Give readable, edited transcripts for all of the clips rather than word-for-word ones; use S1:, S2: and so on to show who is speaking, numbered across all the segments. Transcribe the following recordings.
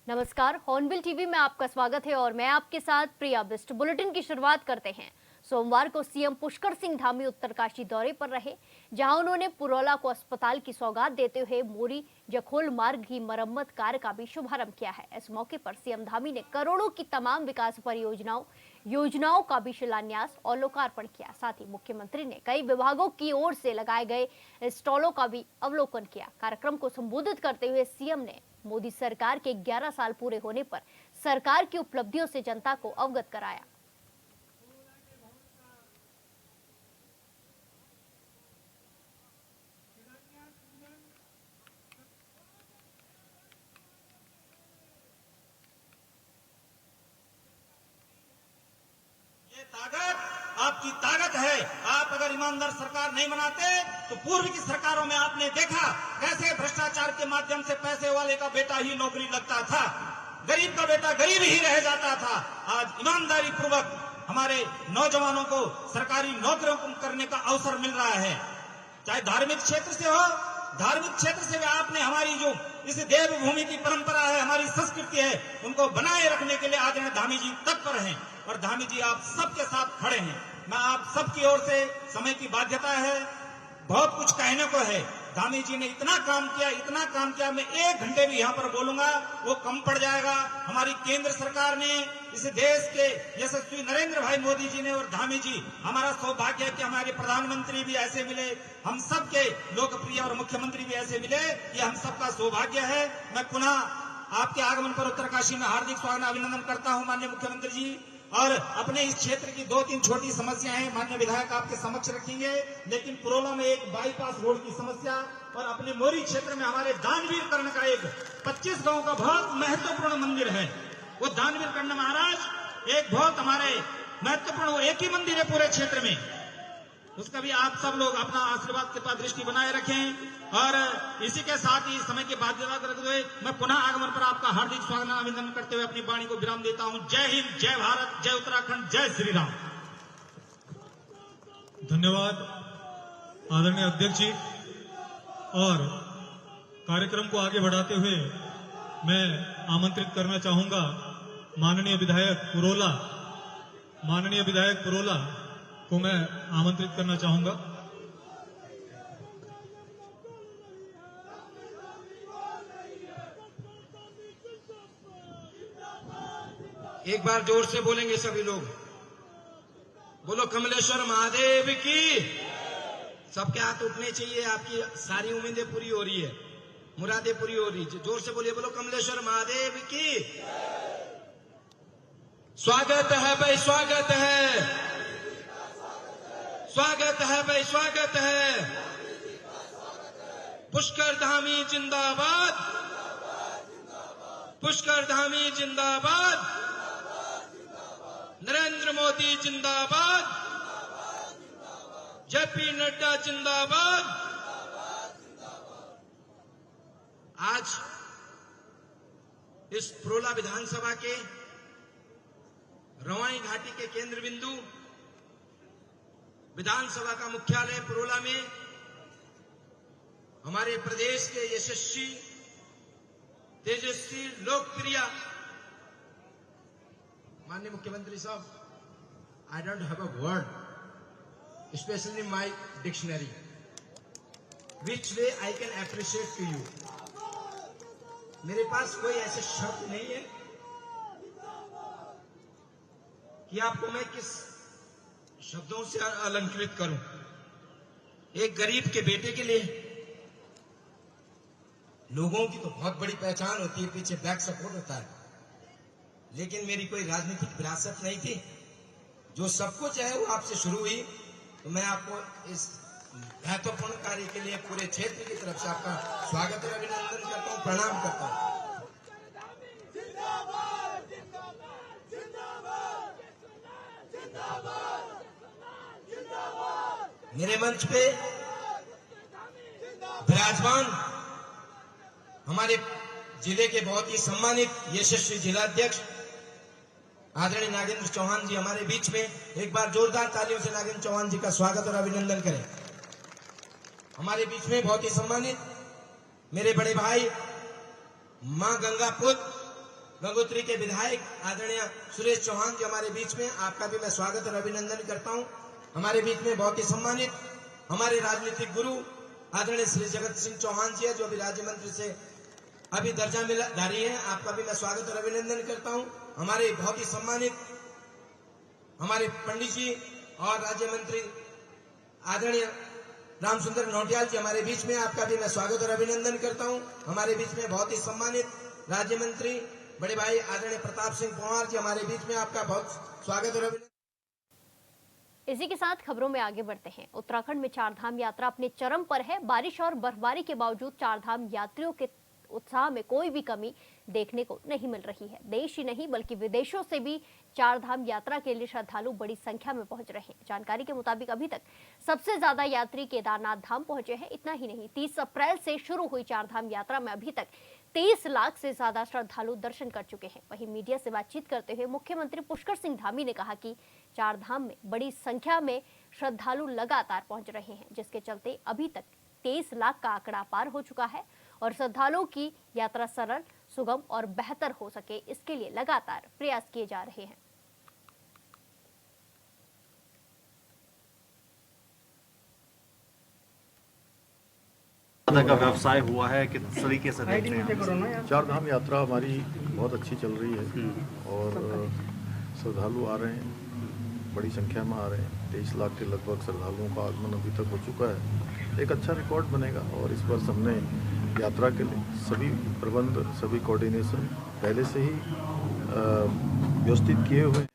S1: नमस्कार, hornbill TV में आपका स्वागत है और मैं आपके साथ प्रिया बिस्ट। बुलेटिन की शुरुआत करते हैं। सोमवार को सीएम पुष्कर सिंह धामी उत्तरकाशी दौरे पर रहे, जहां उन्होंने पुरोला को अस्पताल की सौगात देते हुए मोरी जखोल मार्ग की मरम्मत कार्य का भी शुभारंभ किया है। इस मौके पर सीएम धामी ने करोड़ों की तमाम विकास योजनाओं का भी शिलान्यास और लोकार्पण किया। साथ ही मुख्यमंत्री ने कई विभागों की ओर से लगाए गए स्टॉलों का भी अवलोकन किया। कार्यक्रम को संबोधित करते हुए सीएम ने मोदी सरकार के 11 साल पूरे होने पर सरकार की उपलब्धियों से जनता को अवगत कराया।
S2: ये ताकत आपकी ताकत है। आप अगर ईमानदार सरकार नहीं बनाते तो पूर्व की सरकारों में आपने देखा कैसे भ्रष्टाचार के माध्यम से पैसे वाले का बेटा ही नौकरी लगता था, गरीब का बेटा गरीब ही रह जाता था। आज ईमानदारी पूर्वक हमारे नौजवानों को सरकारी नौकरियों करने का अवसर मिल रहा है। चाहे धार्मिक क्षेत्र से हो, धार्मिक क्षेत्र से भी आपने हमारी जो इस देवभूमि की परंपरा है, हमारी संस्कृति है, उनको बनाए रखने के लिए आदरणीय धामी जी तत्पर हैं और धामी जी आप सबके साथ खड़े हैं। मैं आप सबकी ओर से, समय की बाध्यता है, बहुत कुछ कहने को है। धामी जी ने इतना काम किया, मैं 1 घंटे भी यहाँ पर बोलूंगा वो कम पड़ जाएगा। हमारी केंद्र सरकार ने, इस देश के यशस्वी नरेंद्र भाई मोदी जी ने और धामी जी, हमारा सौभाग्य है कि हमारे प्रधानमंत्री भी ऐसे मिले, हम सबके लोकप्रिय और मुख्यमंत्री भी ऐसे मिले, ये हम सबका सौभाग्य है। मैं पुनः आपके आगमन पर उत्तरकाशी में हार्दिक स्वागत अभिनंदन करता हूँ माननीय मुख्यमंत्री जी। और अपने इस क्षेत्र की 2-3 छोटी समस्याएं हैं, माननीय विधायक आपके समक्ष रखेंगे। लेकिन पुरोला में एक बाईपास रोड की समस्या और अपने मोरी क्षेत्र में हमारे दानवीर कर्ण का एक 25 गांव का बहुत महत्वपूर्ण मंदिर है। वो दानवीर कर्ण महाराज एक बहुत हमारे महत्वपूर्ण, वो एक ही मंदिर है पूरे क्षेत्र में, उसका भी आप सब लोग अपना आशीर्वाद कृपा दृष्टि बनाए रखें। और इसी के साथ ही समय की बाध्यता करते हुए मैं पुनः आगमन पर आपका हार्दिक स्वागत अभिनंदन करते हुए अपनी वाणी को विराम देता हूं। जय हिंद, जय भारत, जय उत्तराखंड, जय श्री राम।
S3: धन्यवाद आदरणीय अध्यक्ष जी। और कार्यक्रम को आगे बढ़ाते हुए मैं आमंत्रित करना चाहूंगा माननीय विधायक पुरोला को मैं आमंत्रित करना चाहूंगा।
S2: एक बार जोर से बोलेंगे सभी लोग, बोलो कमलेश्वर महादेव की। सबके हाथ उठने चाहिए, आपकी सारी उम्मीदें पूरी हो रही है, मुरादें पूरी हो रही है। जोर से बोलिए, बोलो कमलेश्वर महादेव की। स्वागत है भाई, स्वागत है, स्वागत है भाई, स्वागत है। पुष्कर धामी जिंदाबाद, पुष्कर धामी जिंदाबाद, नरेंद्र मोदी जिंदाबाद, जेपी नड्डा जिंदाबाद। आज इस पुरोला विधानसभा के रवाई घाटी के केंद्र बिंदु विधानसभा का मुख्यालय पुरोला में हमारे प्रदेश के यशस्वी, तेजस्वी, लोकप्रिय माननीय मुख्यमंत्री साहब, I don't have a word specially my dictionary which way I can appreciate to you. मेरे पास कोई ऐसे शब्द नहीं है कि आपको मैं किस शब्दों से अलंकृत करूं। एक गरीब के बेटे के लिए लोगों की तो बहुत बड़ी पहचान होती है, पीछे बैक सपोर्ट होता है, लेकिन मेरी कोई राजनीतिक विरासत नहीं थी। जो सब कुछ है वो आपसे शुरू हुई, तो मैं आपको इस महत्वपूर्ण कार्य के लिए पूरे क्षेत्र की तरफ से आपका स्वागत और अभिनंदन करता हूं, प्रणाम करता हूं। मेरे मंच पे विराजमान हमारे जिले के बहुत ही सम्मानित यशस्वी जिलाध्यक्ष आदरणीय नागेंद्र चौहान जी हमारे बीच में, एक बार जोरदार तालियों से नागेंद्र चौहान जी का स्वागत और अभिनंदन करें। हमारे बीच में बहुत ही सम्मानित मेरे बड़े भाई मां गंगा पुत्र
S4: गंगोत्री के विधायक आदरणीय सुरेश चौहान जी हमारे बीच में, आपका भी मैं स्वागत और अभिनंदन करता हूं। हमारे बीच में बहुत ही सम्मानित हमारे राजनीतिक गुरु आदरणीय श्री जगत सिंह चौहान जी है, जो अभी राज्य मंत्री से अभी दर्जा मिलधारी है, आपका भी मैं स्वागत और अभिनंदन करता हूं। हमारे बहुत ही सम्मानित हमारे पंडित जी और राज्य मंत्री आदरणीय रामसुंदर नौटियाल जी हमारे बीच में, आपका भी मैं स्वागत और अभिनंदन करता हूं। हमारे बीच में बहुत ही सम्मानित राज्य मंत्री बड़े भाई आदरणीय प्रताप सिंह पंवार जी हमारे बीच में, आपका बहुत स्वागत और अभिनंदन।
S1: इसी के साथ खबरों में आगे बढ़ते हैं। उत्तराखंड में चारधाम यात्रा अपने चरम पर है। बारिश और बर्फबारी के बावजूद चारधाम यात्रियों के उत्साह में कोई भी कमी देखने को नहीं मिल रही है। देश ही नहीं बल्कि विदेशों से भी चारधाम यात्रा के लिए श्रद्धालु बड़ी संख्या में पहुंच रहे हैं। जानकारी के मुताबिक अभी तक सबसे ज्यादा यात्री केदारनाथ धाम पहुंचे हैं। इतना ही नहीं, 30 अप्रैल से शुरू हुई चारधाम यात्रा में अभी तक 23 लाख से ज्यादा श्रद्धालु दर्शन कर चुके हैं। वहीं मीडिया से बातचीत करते हुए मुख्यमंत्री पुष्कर सिंह धामी ने कहा कि चारधाम में बड़ी संख्या में श्रद्धालु लगातार पहुंच रहे हैं, जिसके चलते अभी तक 23 लाख का आंकड़ा पार हो चुका है और श्रद्धालुओं की यात्रा सरल, सुगम और बेहतर हो सके, इसके लिए लगातार प्रयास किए जा रहे हैं।
S5: का व्यवसाय हुआ है, किस तरीके से देखते हैं?
S6: चारधाम यात्रा हमारी बहुत अच्छी चल रही है और श्रद्धालु आ रहे हैं, बड़ी संख्या में आ रहे हैं। 23 लाख के लगभग श्रद्धालुओं का आगमन अभी तक हो चुका है। एक अच्छा रिकॉर्ड बनेगा और इस वर्ष हमने यात्रा के लिए सभी प्रबंध, सभी कोऑर्डिनेशन पहले से ही व्यवस्थित किए हुए हैं।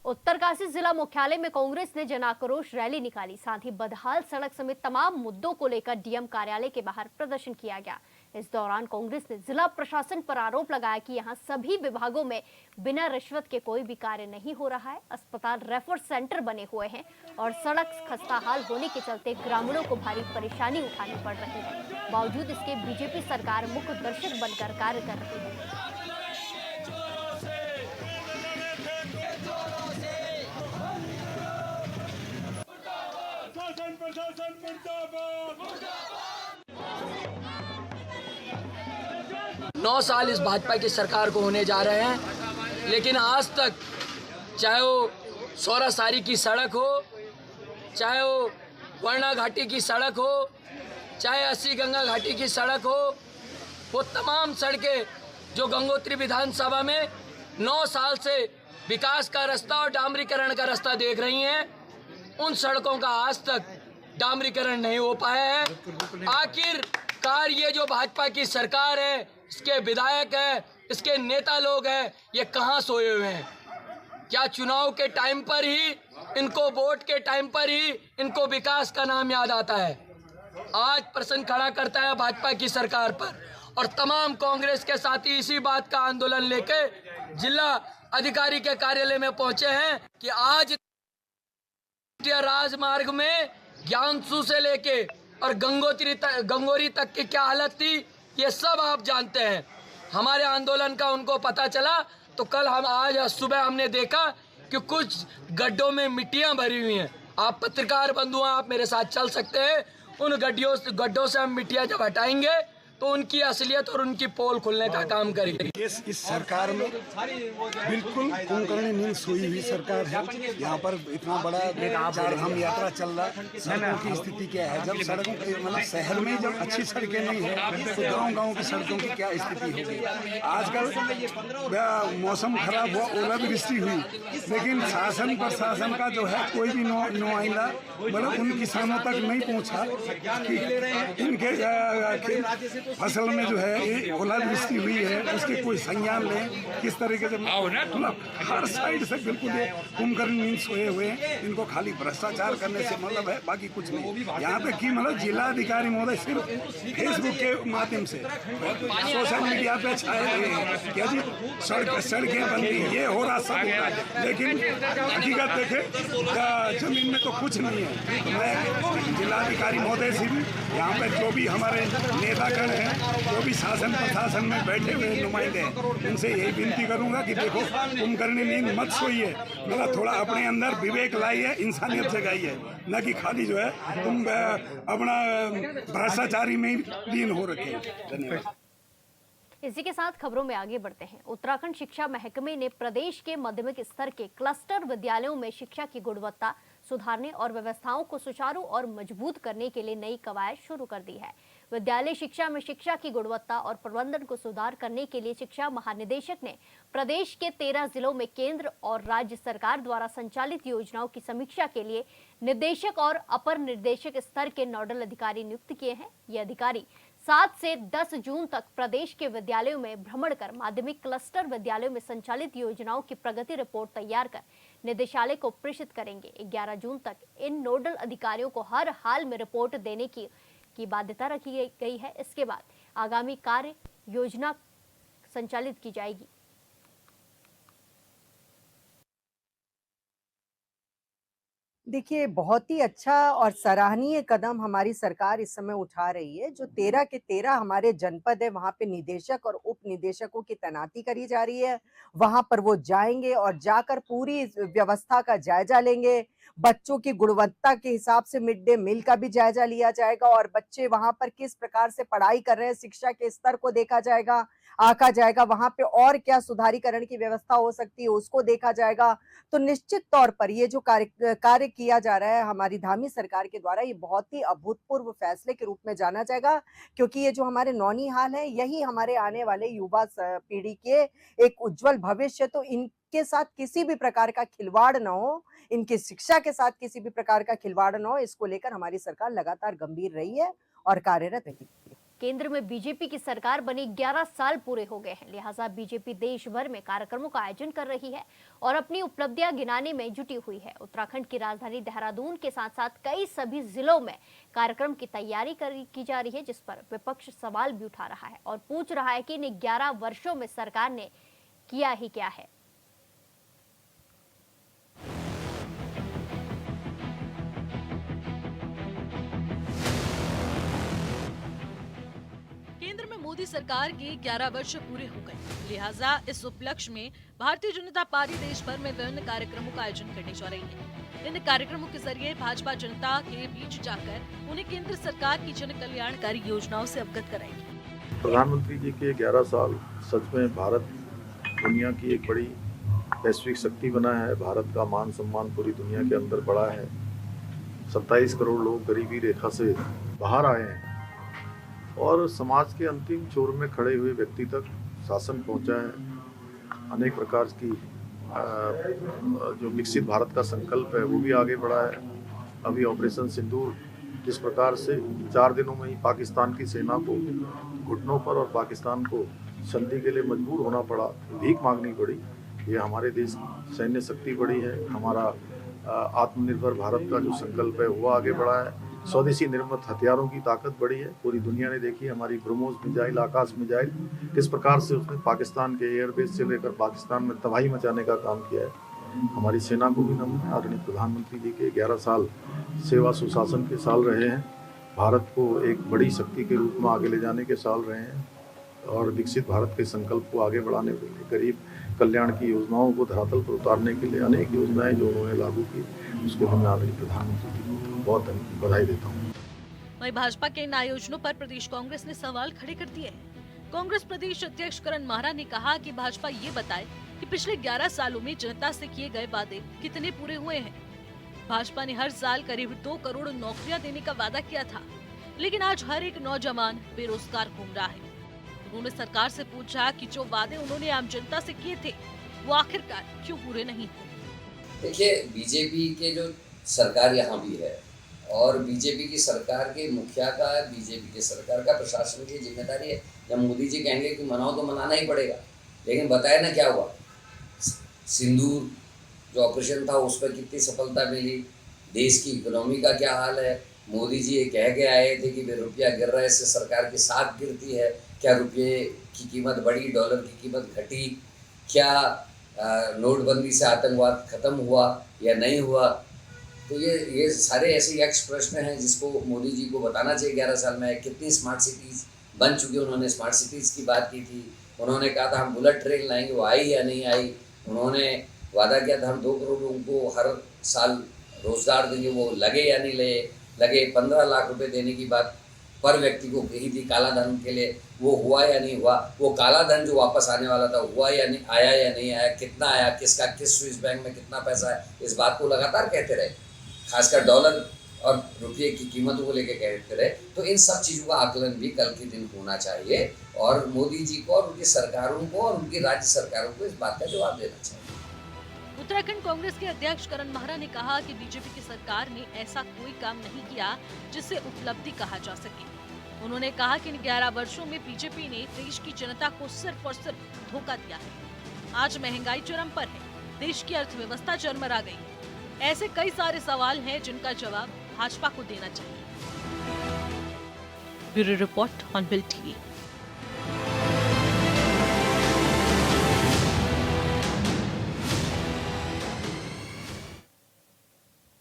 S1: उत्तरकाशी जिला मुख्यालय में कांग्रेस ने जन आक्रोश रैली निकाली। साथ ही बदहाल सड़क समेत तमाम मुद्दों को लेकर डीएम कार्यालय के बाहर प्रदर्शन किया गया। इस दौरान कांग्रेस ने जिला प्रशासन पर आरोप लगाया कि यहां सभी विभागों में बिना रिश्वत के कोई भी कार्य नहीं हो रहा है। अस्पताल रेफर सेंटर बने हुए हैं और सड़क खस्ताहाल होने के चलते ग्रामीणों को भारी परेशानी उठानी पड़ रही है। बावजूद इसके बीजेपी सरकार मुख्य दर्शक बनकर कार्य कर रही है।
S7: नौ साल इस भाजपा की सरकार को होने जा रहे हैं, लेकिन आज तक चाहे वो सौरासारी की सड़क हो, चाहे वो वर्णा घाटी की सड़क हो, चाहे अस्सी गंगा घाटी की सड़क हो, वो तमाम सड़कें जो गंगोत्री विधानसभा में 9 साल से विकास का रास्ता और डामरीकरण का रास्ता देख रही हैं, उन सड़कों का आज तक डामरीकरण नहीं हो पाया है। आखिरकार ये जो भाजपा की सरकार है, इसके विधायक हैं, इसके नेता लोग हैं, ये कहाँ सोए हुए हैं? क्या चुनाव के टाइम पर ही इनको, वोट के टाइम पर ही इनको विकास का नाम याद आता है? आज प्रश्न खड़ा करता है भाजपा की सरकार पर और तमाम कांग्रेस के साथी इसी बात का आंदोलन लेके जिला अधिकारी के कार्यालय में पहुंचे हैं कि आज राजमार्ग में ज्ञानसू से लेके और गंगोरी तक की क्या हालत थी, ये सब आप जानते हैं। हमारे आंदोलन का उनको पता चला तो कल आज सुबह हमने देखा कि कुछ गड्ढों में मिट्टियां भरी हुई हैं। आप पत्रकार बंधु, आप मेरे साथ चल सकते हैं। उन गड्ढों से हम मिट्टियां जब हटाएंगे तो उनकी असलियत और उनकी पोल खुलने का काम करेंगे।
S8: इस सरकार में बिल्कुल कुंभकर्णी नींद सोई हुई सरकार है। यहाँ पर इतना बड़ा चारधाम यात्रा चल रहा है, सड़कों की स्थिति क्या है? जब सड़कों की मतलब शहर में जब अच्छी सड़कें नहीं है तो गांव-गांव की सड़कों की क्या स्थिति होगी? आजकल मौसम खराब हुआ, ओलावृष्टि हुई, लेकिन शासन प्रशासन का जो है कोई भी नुमाइंदा मतलब उन किसानों तक नहीं पहुँचा कि इनके फसल में जो है ये ओलावृष्टि हुई है, उसके कोई संज्ञान लें। किस तरीके से मतलब हर साइड से बिल्कुल ये कुंभकर्ण नींद सोए हुए हैं। इनको खाली भ्रष्टाचार करने से मतलब है, बाकी कुछ नहीं। यहाँ पे की मतलब जिला अधिकारी महोदय सिर्फ फेसबुक के माध्यम से सोशल मीडिया पे छाए हुए हैं क्या जी सड़कें बन रही, ये हो रहा, सब हो रहा, लेकिन हकीकत देखे जमीन में तो कुछ नहीं है। तो मैं जिलाधिकारी महोदय से भी यहाँ पे जो भी हमारे नेतागण हैं, जो भी शासन प्रशासन में बैठे हुए नुमाइंदे हैं, उनसे यही विनती करूंगा कि देखो कुंभकर्णी नींद मत सोइए, मतलब थोड़ा अपने अंदर विवेक लाइए, इंसानियत जगाइए, न कि खाली जो है तुम अपना भ्रष्टाचारी में ही लीन हो रखे। धन्यवाद।
S1: इसी के साथ खबरों में आगे बढ़ते हैं। उत्तराखंड शिक्षा महकमे ने प्रदेश के माध्यमिक स्तर के क्लस्टर विद्यालयों में शिक्षा की गुणवत्ता सुधारने और व्यवस्थाओं को सुचारू और मजबूत करने के लिए नई कवायद शुरू कर दी है। विद्यालय शिक्षा में शिक्षा की गुणवत्ता और प्रबंधन को सुधार करने के लिए शिक्षा महानिदेशक ने प्रदेश के 13 जिलों में केंद्र और राज्य सरकार द्वारा संचालित योजनाओं की समीक्षा के लिए निदेशक और अपर निर्देशक स्तर के नोडल अधिकारी नियुक्त किए हैं। ये अधिकारी 7 से 10 जून तक प्रदेश के विद्यालयों में भ्रमण कर माध्यमिक क्लस्टर विद्यालयों में संचालित योजनाओं की प्रगति रिपोर्ट तैयार कर निदेशालय को प्रेषित करेंगे। 11 जून तक इन नोडल अधिकारियों को हर हाल में रिपोर्ट देने की बाध्यता रखी गई है। इसके बाद आगामी कार्य योजना संचालित की जाएगी।
S9: देखिए, बहुत ही अच्छा और सराहनीय कदम हमारी सरकार इस समय उठा रही है। जो 13 के 13 हमारे जनपद है, वहाँ पे निदेशक और उप निदेशकों की तैनाती करी जा रही है। वहाँ पर वो जाएंगे और जाकर पूरी व्यवस्था का जायजा लेंगे। बच्चों की गुणवत्ता के हिसाब से मिड डे मील का भी जायजा लिया जाएगा और बच्चे वहाँ पर किस प्रकार से पढ़ाई कर रहे हैं, शिक्षा के स्तर को देखा जाएगा, आंका जाएगा। वहाँ पे और क्या सुधारीकरण की व्यवस्था हो सकती है, उसको देखा जाएगा। तो निश्चित तौर पर ये जो कार्य किया जा रहा है हमारी धामी सरकार के द्वारा, ये बहुत ही अभूतपूर्व फैसले के रूप में जाना जाएगा, क्योंकि ये जो हमारे नौनिहाल है, यही हमारे आने वाले युवा पीढ़ी के एक उज्जवल भविष्य। तो इनके साथ किसी भी प्रकार का खिलवाड़ न हो, इनकी शिक्षा के साथ किसी भी प्रकार का खिलवाड़ न हो, इसको लेकर हमारी सरकार लगातार गंभीर रही है और कार्यरत रही है।
S1: केंद्र में बीजेपी की सरकार बने 11 साल पूरे हो गए हैं, लिहाजा बीजेपी देश भर में कार्यक्रमों का आयोजन कर रही है और अपनी उपलब्धियां गिनाने में जुटी हुई है। उत्तराखंड की राजधानी देहरादून के साथ साथ कई सभी जिलों में कार्यक्रम की तैयारी की जा रही है, जिस पर विपक्ष सवाल भी उठा रहा है और पूछ रहा है कि इन 11 वर्षों में सरकार ने किया ही क्या है।
S10: केंद्र में मोदी सरकार के 11 वर्ष पूरे हो गए, लिहाजा इस उपलक्ष्य में भारतीय जनता पार्टी देश भर में विभिन्न कार्यक्रमों का आयोजन करने जा रही है। इन कार्यक्रमों के जरिए भाजपा जनता के बीच जाकर उन्हें केंद्र सरकार की जन कल्याणकारी योजनाओं से अवगत कराएगी।
S6: प्रधानमंत्री जी के 11 साल सच में भारत दुनिया की एक बड़ी वैश्विक शक्ति बना है। भारत का मान सम्मान पूरी दुनिया के अंदर बढ़ा है। 27 करोड़ लोग गरीबी रेखा से बाहर आए हैं और समाज के अंतिम छोर में खड़े हुए व्यक्ति तक शासन पहुंचा है। अनेक प्रकार की जो विकसित भारत का संकल्प है वो भी आगे बढ़ा है। अभी ऑपरेशन सिंदूर जिस प्रकार से 4 दिनों में ही पाकिस्तान की सेना को घुटनों पर और पाकिस्तान को संधि के लिए मजबूर होना पड़ा, भीख मांगनी पड़ी, ये हमारे देश की सैन्य शक्ति बढ़ी है। हमारा आत्मनिर्भर भारत का जो संकल्प है वो आगे बढ़ा है। स्वदेशी निर्मित हथियारों की ताकत बढ़ी है। पूरी दुनिया ने देखी हमारी ब्रह्मोस मिसाइल, आकाश मिसाइल किस प्रकार से उसने पाकिस्तान के एयरबेस से लेकर पाकिस्तान में तबाही मचाने का काम किया है। हमारी सेना को भी नमन है। आदरणीय प्रधानमंत्री जी के 11 साल सेवा सुशासन के साल रहे हैं, भारत को एक बड़ी शक्ति के रूप में आगे ले जाने के साल रहे हैं और विकसित भारत के संकल्प को आगे बढ़ाने के लिए, गरीब कल्याण की योजनाओं को धरातल पर उतारने के लिए अनेक योजनाएं जो उन्होंने लागू की, उसके लिए मैं आदरणीय प्रधानमंत्री जी को बहुत बधाई देता हूँ।
S10: वहीं भाजपा के इन आयोजनों पर प्रदेश कांग्रेस ने सवाल खड़े कर दिए हैं। कांग्रेस प्रदेश अध्यक्ष करण माहरा ने कहा कि भाजपा ये बताए कि पिछले 11 सालों में जनता से किए गए वादे कितने पूरे हुए हैं। भाजपा ने हर साल करीब 2 करोड़ नौकरियां देने का वादा किया था, लेकिन आज हर एक नौजवान बेरोजगार घूम रहा है। उन्होंने सरकार से पूछा कि जो वादे उन्होंने आम जनता से किए थे वो आखिरकार क्यों पूरे नहीं हुए।
S11: देखिए, बीजेपी के जो सरकार यहाँ भी है और बीजेपी की सरकार के मुखिया का, बीजेपी की सरकार का, प्रशासन की जिम्मेदारी है। जब मोदी जी कहेंगे कि मनाओ तो मनाना ही पड़ेगा, लेकिन बताया ना क्या हुआ। सिंदूर जो ऑपरेशन था उस पर कितनी सफलता मिली, देश की इकोनॉमी का क्या हाल है। मोदी जी ये कह के आए थे कि रुपया गिर रहा है, इससे सरकार की साख गिरती है। क्या रुपये की कीमत बढ़ी, डॉलर की कीमत घटी, क्या नोटबंदी से आतंकवाद खत्म हुआ या नहीं हुआ। तो ये सारे ऐसे यक्ष प्रश्न हैं जिसको मोदी जी को बताना चाहिए। 11 साल में कितनी स्मार्ट सिटीज़ बन चुकी। उन्होंने स्मार्ट सिटीज़ की बात की थी, उन्होंने कहा था हम बुलेट ट्रेन लाएंगे, वो आई या नहीं आई। उन्होंने वादा किया था हम 2 करोड़ लोगों को हर साल रोजगार देंगे, वो लगे या नहीं लगे। 15 लाख रुपए देने की बात पर व्यक्ति को कही थी काला धन के लिए, वो हुआ या नहीं हुआ, वो काला धन जो वापस आने वाला था हुआ या नहीं, आया या नहीं आया, कितना आया, किसका किस स्विस बैंक में कितना पैसा है, इस बात को लगातार कहते रहे, खासकर डॉलर और रुपये की कीमतों को लेकर कहते रहे। तो इन सब चीज़ों का आकलन भी कल के दिन होना चाहिए और मोदी जी को और उनकी सरकारों को और उनकी राज्य सरकारों को इस बात का जवाब देना चाहिए।
S10: उत्तराखंड कांग्रेस के अध्यक्ष करण माहरा ने कहा कि बीजेपी की सरकार ने ऐसा कोई काम नहीं किया जिसे उपलब्धि कहा जा सके। उन्होंने कहा कि इन 11 वर्षों में बीजेपी ने देश की जनता को सिर्फ और सिर्फ धोखा दिया है। आज महंगाई चरम पर है, देश की अर्थव्यवस्था चरमरा गई है। ऐसे कई सारे सवाल हैं जिनका जवाब भाजपा को देना चाहिए। Bureau report hornbill TV.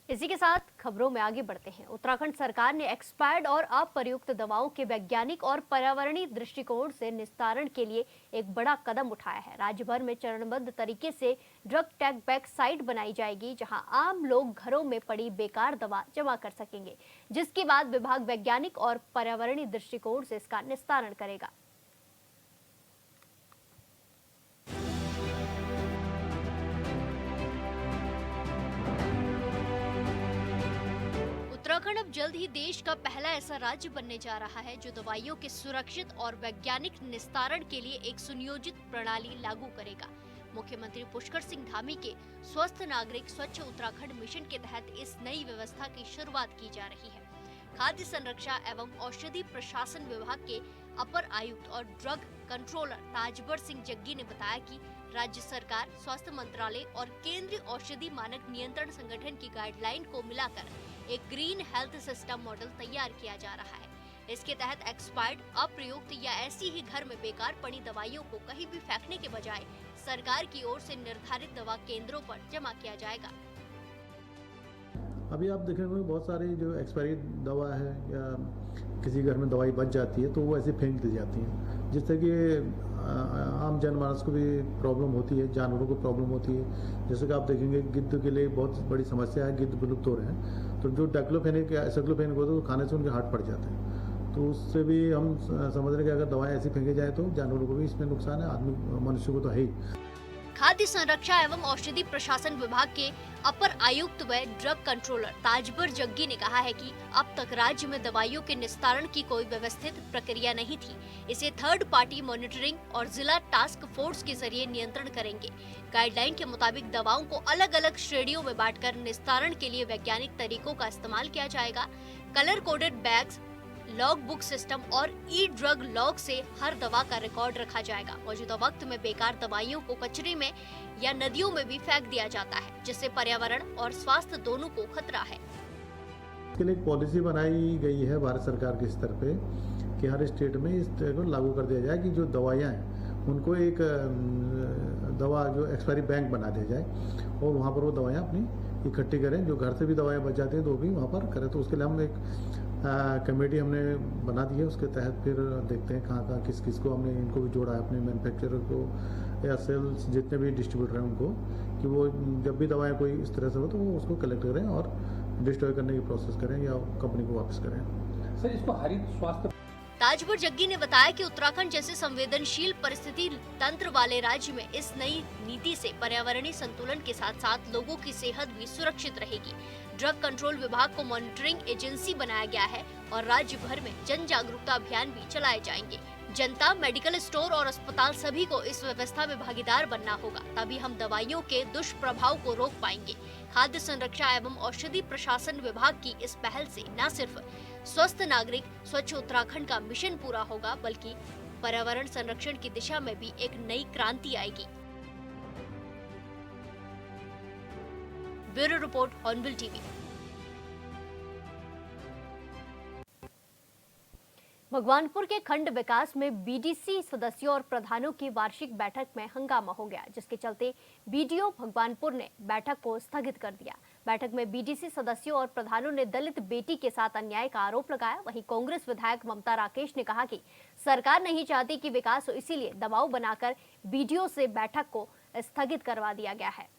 S1: इसी के साथ खबरों में आगे बढ़ते हैं। उत्तराखंड सरकार ने एक्सपायर्ड और अप्रयुक्त दवाओं के वैज्ञानिक और पर्यावरणीय दृष्टिकोण से निस्तारण के लिए एक बड़ा कदम उठाया है। राज्य भर में चरणबद्ध तरीके से ड्रग टैग बैक साइट बनाई जाएगी, जहां आम लोग घरों में पड़ी बेकार दवा जमा कर सकेंगे, जिसके बाद विभाग वैज्ञानिक और पर्यावरणीय दृष्टिकोण से इसका निस्तारण करेगा। उत्तराखंड अब जल्द ही देश का पहला ऐसा राज्य बनने जा रहा है जो दवाइयों के सुरक्षित और वैज्ञानिक निस्तारण के लिए एक सुनियोजित प्रणाली लागू करेगा। मुख्यमंत्री पुष्कर सिंह धामी के स्वस्थ नागरिक स्वच्छ उत्तराखंड मिशन के तहत इस नई व्यवस्था की शुरुआत की जा रही है। खाद्य संरक्षा एवं औषधि प्रशासन विभाग के अपर आयुक्त और ड्रग कंट्रोलर ताजबर सिंह जग्गी ने बताया कि राज्य सरकार, स्वास्थ्य मंत्रालय और केंद्रीय औषधि मानक नियंत्रण संगठन की गाइडलाइन को मिलाकर एक ग्रीन हेल्थ सिस्टम मॉडल तैयार किया जा रहा है। इसके तहत एक्सपायर्ड, अप्रयुक्त या ऐसी ही घर में बेकार पड़ी दवाइयों को कहीं भी फेंकने के बजाय सरकार की ओर से निर्धारित दवा केंद्रों पर जमा किया जाएगा।
S6: अभी आप देखेंगे बहुत सारी जो एक्सपायरी दवा है या किसी घर में दवाई बच जाती है तो वो ऐसे फेंक दी जाती है, जिससे कि आम जनमानस को भी प्रॉब्लम होती है, जानवरों को प्रॉब्लम होती है। जैसे कि आप देखेंगे गिद्ध के लिए बहुत बड़ी समस्या है, गिद्ध विलुप्त हो रहे हैं। तो जो डाइक्लोफेनेक या एसाइक्लोफेनेक होता है तो खाने से उनके हार्ट फट जाते हैं। तो उससे भी हम समझ रहे हैं कि अगर दवाएं ऐसी फेंकी जाए तो जानवरों को भी इसमें नुकसान है, आदमी मनुष्य को तो है ही।
S1: खाद्य संरक्षा एवं औषधि प्रशासन विभाग के अपर आयुक्त व ड्रग कंट्रोलर ताजबर जग्गी ने कहा है कि अब तक राज्य में दवाइयों के निस्तारण की कोई व्यवस्थित प्रक्रिया नहीं थी। इसे थर्ड पार्टी मॉनिटरिंग और जिला टास्क फोर्स के जरिए नियंत्रण करेंगे। गाइडलाइन के मुताबिक दवाओं को अलग अलग श्रेणियों में बांटकर निस्तारण के लिए वैज्ञानिक तरीकों का इस्तेमाल किया जाएगा। Colour coded bags, log book system और ई ड्रग लॉग से हर दवा का रिकॉर्ड रखा जाएगा। मौजूदा वक्त में बेकार दवाइयों को कचरे में या नदियों में भी फेंक दिया जाता है, जिससे पर्यावरण और स्वास्थ्य दोनों को खतरा है।
S6: इसके लिए एक पॉलिसी बनाई गई है भारत सरकार के स्तर पे कि हर स्टेट में इस तरह को लागू कर दिया जाए कि जो दवाइयाँ हैं उनको एक दवा जो एक्सपायरी बैंक बना दिया जाए और वहाँ पर वो दवाइयाँ अपनी इकट्ठी करें। जो घर से भी दवाइयाँ बच जाती हैं तो वो भी वहाँ पर करें। तो उसके लिए हम एक कमेटी हमने बना दी है। उसके तहत फिर देखते हैं कहाँ कहाँ किस किस को हमने इनको भी जोड़ा है, अपने मैन्युफैक्चरर को या सेल्स जितने भी डिस्ट्रीब्यूटर हैं उनको, कि वो जब भी दवाएं कोई इस तरह से हो तो वो उसको कलेक्ट करें और डिस्ट्रॉय करने की प्रोसेस करें या कंपनी को वापस करें।
S12: सर, इसको हरित स्वास्थ्य
S1: ताजपुर जग्गी ने बताया कि उत्तराखंड जैसे संवेदनशील परिस्थिति तंत्र वाले राज्य में इस नई नीति से पर्यावरणीय संतुलन के साथ साथ लोगों की सेहत भी सुरक्षित रहेगी। ड्रग कंट्रोल विभाग को मॉनिटरिंग एजेंसी बनाया गया है और राज्य भर में जन जागरूकता अभियान भी चलाए जाएंगे। जनता, मेडिकल स्टोर और अस्पताल सभी को इस व्यवस्था में भागीदार बनना होगा, तभी हम दवाइयों के दुष्प्रभाव को रोक पाएंगे। खाद्य संरक्षा एवं औषधि प्रशासन विभाग की इस पहल से न सिर्फ स्वस्थ नागरिक स्वच्छ उत्तराखंड का मिशन पूरा होगा, बल्कि पर्यावरण संरक्षण की दिशा में भी एक नई क्रांति आएगी। Bureau report, hornbill TV. Bhagwanpur के खंड विकास में बीडीसी सदस्यों और प्रधानों की वार्षिक बैठक में हंगामा हो गया, जिसके चलते बीडीओ भगवानपुर ने बैठक को स्थगित कर दिया। बैठक में बीडीसी सदस्यों और प्रधानों ने दलित बेटी के साथ अन्याय का आरोप लगाया। वहीं कांग्रेस विधायक ममता राकेश ने कहा कि सरकार नहीं चाहती कि विकास हो, इसीलिए दबाव बनाकर बीडीओ से बैठक को स्थगित करवा दिया गया है।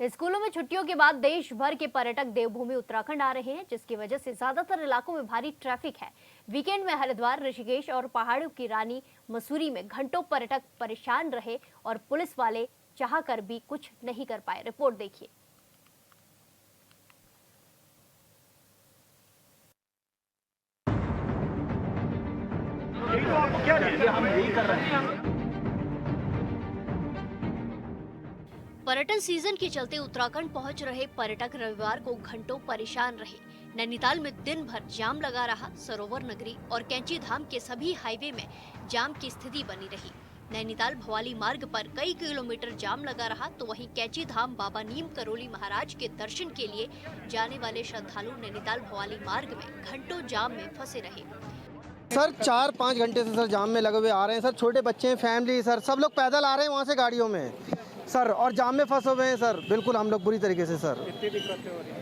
S1: स्कूलों में छुट्टियों के बाद देश भर के पर्यटक देवभूमि उत्तराखंड आ रहे हैं, जिसकी वजह से ज्यादातर इलाकों में भारी ट्रैफिक है। वीकेंड में हरिद्वार, ऋषिकेश और पहाड़ों की रानी मसूरी में घंटों पर्यटक परेशान रहे और पुलिस वाले चाहकर भी कुछ नहीं कर पाए। रिपोर्ट देखिए। पर्यटन सीजन के चलते उत्तराखंड पहुंच रहे पर्यटक रविवार को घंटों परेशान रहे। नैनीताल में दिन भर जाम लगा रहा। सरोवर नगरी और कैंची धाम के सभी हाईवे में जाम की स्थिति बनी रही। नैनीताल भवाली मार्ग पर कई किलोमीटर जाम लगा रहा, तो वहीं कैंची धाम बाबा नीम करोली महाराज के दर्शन के लिए जाने वाले श्रद्धालु नैनीताल भवाली मार्ग में घंटों जाम में फंसे रहे।
S13: सर 4-5 घंटे से सर जाम में लगे हुए आ रहे हैं सर। छोटे बच्चे हैं, फैमिली सर, सब लोग पैदल आ रहे हैं वहाँ से गाड़ियों में सर, और जाम में फंसे हुए हैं सर। बिल्कुल हम लोग बुरी तरीके से सर।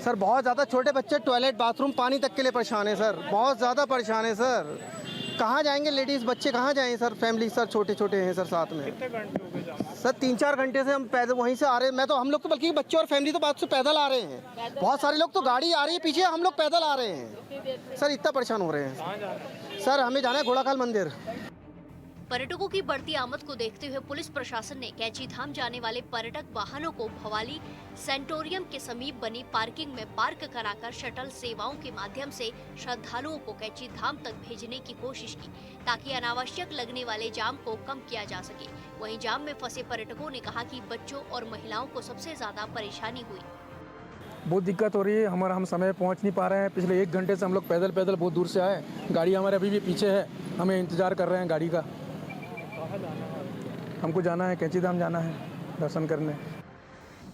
S13: सर बहुत ज़्यादा छोटे बच्चे टॉयलेट, बाथरूम, पानी तक के लिए परेशान है सर। बहुत ज़्यादा परेशान है सर। कहाँ जाएंगे लेडीज़ बच्चे, कहाँ जाएंगे सर? फैमिली सर छोटे छोटे हैं सर साथ में। सर 3-4 घंटे से हम पैदल वहीं से आ रहे हैं। मैं तो, हम लोग तो बल्कि बच्चे और फैमिली तो बात से पैदल आ रहे हैं। बहुत सारे लोग तो गाड़ी आ रही है पीछे, हम लोग पैदल आ रहे हैं सर। इतना परेशान हो रहे हैं सर। हमें जाना है घोड़ाखाल मंदिर।
S1: पर्यटकों की बढ़ती आमद को देखते हुए पुलिस प्रशासन ने कैंची धाम जाने वाले पर्यटक वाहनों को भवाली सेंटोरियम के समीप बनी पार्किंग में पार्क कराकर शटल सेवाओं के माध्यम से श्रद्धालुओं को कैंची धाम तक भेजने की कोशिश की, ताकि अनावश्यक लगने वाले जाम को कम किया जा सके। वहीं जाम में फंसे पर्यटकों ने कहा कि बच्चों और महिलाओं को सबसे ज्यादा परेशानी हुई।
S12: बहुत दिक्कत हो रही है हमारा, हम समय पहुंच नहीं पा रहे हैं। पिछले 1 घंटे से हम लोग पैदल बहुत दूर से आए। गाड़ी हमारे अभी भी पीछे है, हमें इंतजार कर रहे हैं गाड़ी का। हमको जाना है, कैंची धाम जाना है दर्शन करने।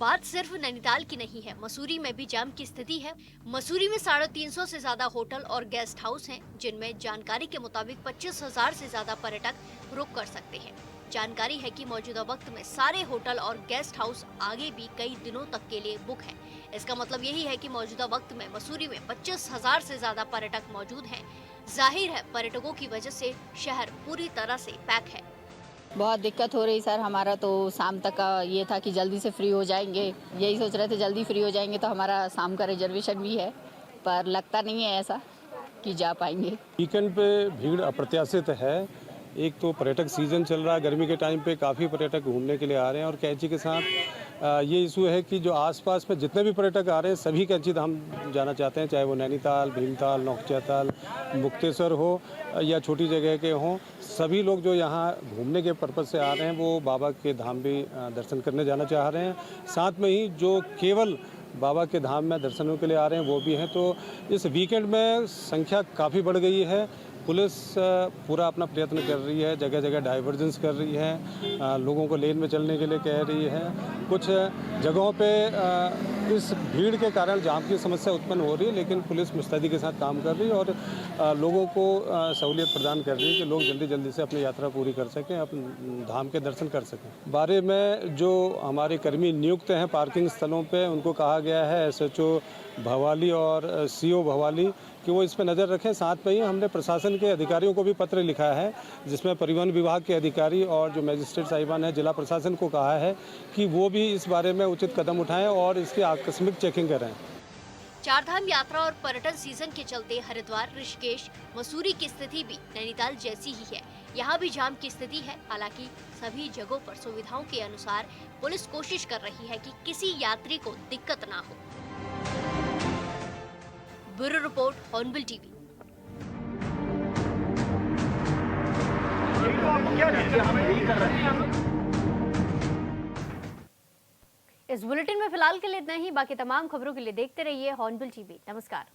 S1: बात सिर्फ नैनीताल की नहीं है, मसूरी में भी जाम की स्थिति है। मसूरी में 350 से ज्यादा होटल और गेस्ट हाउस हैं, जिनमें जानकारी के मुताबिक 25,000 से ज्यादा पर्यटक रुक कर सकते हैं। जानकारी है कि मौजूदा वक्त में सारे होटल और गेस्ट हाउस आगे भी कई दिनों तक के लिए बुक हैं। इसका मतलब यही है कि मौजूदा वक्त में मसूरी में 25,000 से ज्यादा पर्यटक मौजूद हैं। जाहिर है पर्यटकों की वजह से शहर पूरी तरह से पैक है।
S14: बहुत दिक्कत हो रही सर। हमारा तो शाम तक का ये था कि जल्दी से फ्री हो जाएंगे, यही सोच रहे थे जल्दी फ्री हो जाएंगे तो हमारा शाम का रिजर्वेशन भी है, पर लगता नहीं है ऐसा कि जा पाएंगे।
S15: वीकेंड पे भीड़ अप्रत्याशित है। एक तो पर्यटक सीजन चल रहा है, गर्मी के टाइम पे काफ़ी पर्यटक घूमने के लिए आ रहे हैं, और कैंची के साथ ये इशू है कि जो आसपास में जितने भी पर्यटक आ रहे हैं सभी कैंची धाम जाना चाहते हैं, चाहे वो नैनीताल, भीमताल, नौखचैताल, मुक्तेश्वर हो या छोटी जगह के हों। सभी लोग जो यहाँ घूमने के पर्पज़ से आ रहे हैं वो बाबा के धाम भी दर्शन करने जाना चाह रहे हैं। साथ में ही जो केवल बाबा के धाम में दर्शनों के लिए आ रहे हैं वो भी हैं। तो इस वीकेंड में संख्या काफ़ी बढ़ गई है। पुलिस पूरा अपना प्रयत्न कर रही है, जगह जगह डाइवर्जेंस कर रही है, लोगों को लेन में चलने के लिए कह रही है। कुछ जगहों पे इस भीड़ के कारण जाम की समस्या उत्पन्न हो रही है, लेकिन पुलिस मुस्तैदी के साथ काम कर रही है और लोगों को सहूलियत प्रदान कर रही है कि लोग जल्दी जल्दी से अपनी यात्रा पूरी कर सकें, अपने धाम के दर्शन कर सकें। बारे में जो हमारे कर्मी नियुक्त हैं पार्किंग स्थलों पे, उनको कहा गया है SHO भवाली और CO भवाली कि वो इस पर नज़र रखें। साथ में ही हमने प्रशासन के अधिकारियों को भी पत्र लिखा है, जिसमें परिवहन विभाग के अधिकारी और जो मजिस्ट्रेट साहिबान है जिला प्रशासन को कहा है कि वो भी इस बारे में उचित कदम उठाएं और इसकी आकस्मिक चेकिंग करें।
S1: चारधाम यात्रा और पर्यटन सीजन के चलते हरिद्वार, ऋषिकेश, मसूरी की स्थिति भी नैनीताल जैसी ही है। यहाँ भी जाम की स्थिति है। हालांकि सभी जगहों पर सुविधाओं के अनुसार पुलिस कोशिश कर रही है कि किसी यात्री को दिक्कत ना हो। Bureau report, hornbill TV. इस बुलेटिन में फिलहाल के लिए इतना ही। बाकी तमाम खबरों के लिए देखते रहिए हॉर्नबिल टीवी। नमस्कार।